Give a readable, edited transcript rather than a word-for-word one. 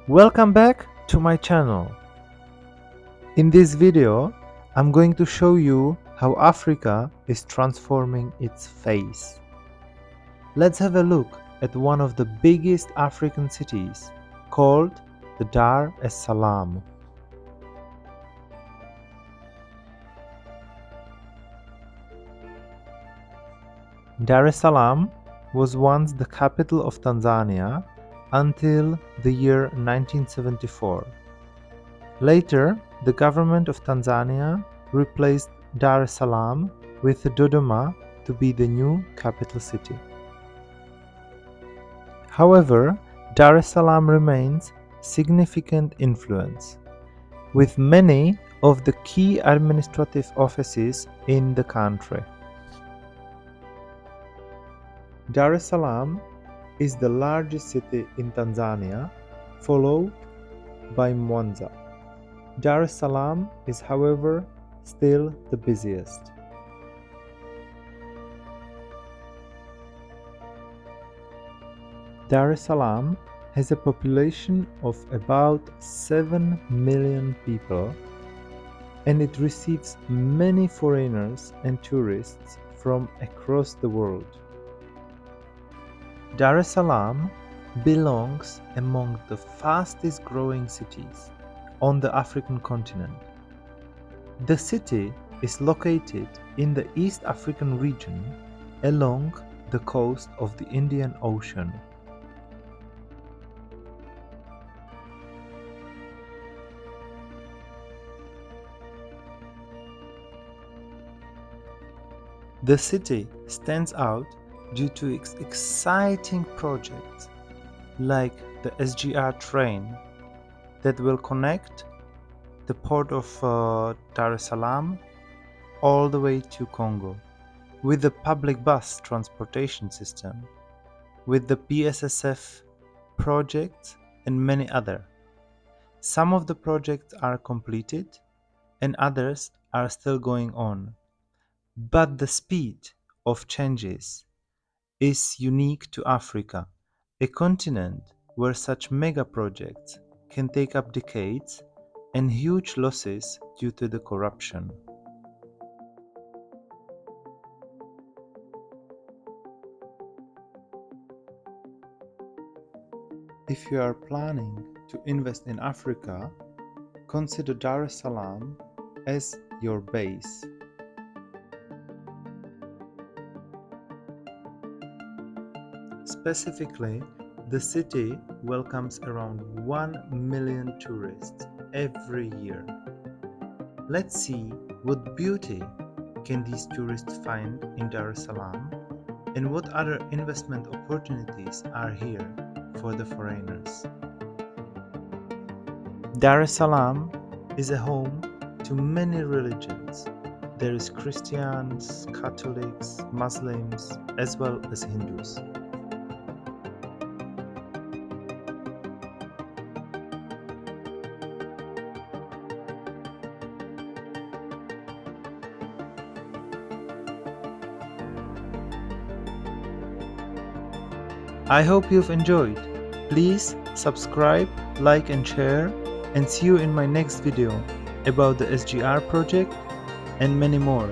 Welcome back to my channel. In this video, I'm going to show you how Africa is transforming its face. Let's have a look at one of the biggest African cities called the Dar es Salaam. Dar es Salaam was once the capital of Tanzania until the year 1974. Later, the government of Tanzania replaced Dar es Salaam with Dodoma to be the new capital city. However, Dar es Salaam remains significant influence, with many of the key administrative offices in the country. Dar es Salaam is the largest city in Tanzania, followed by Mwanza. Dar es Salaam is, however, still the busiest. Dar es Salaam has a population of about 7 million people, and it receives many foreigners and tourists from across the world. Dar es Salaam belongs among the fastest growing cities on the African continent. The city is located in the East African region along the coast of the Indian Ocean. The city stands out due to its exciting projects like the SGR train that will connect the port of Dar es Salaam all the way to Congo, with the public bus transportation system, with the PSSF projects and many other. Some of the projects are completed and others are still going on, but the speed of changes is unique to Africa, a continent where such mega projects can take up decades and huge losses due to the corruption. If you are planning to invest in Africa, consider Dar es Salaam as your base. Specifically, the city welcomes around 1 million tourists every year. Let's see what beauty can these tourists find in Dar es Salaam and what other investment opportunities are here for the foreigners. Dar es Salaam is a home to many religions. There is Christians, Catholics, Muslims, as well as Hindus. I hope you've enjoyed. Please subscribe, like and share, and see you in my next video about the SGR project and many more.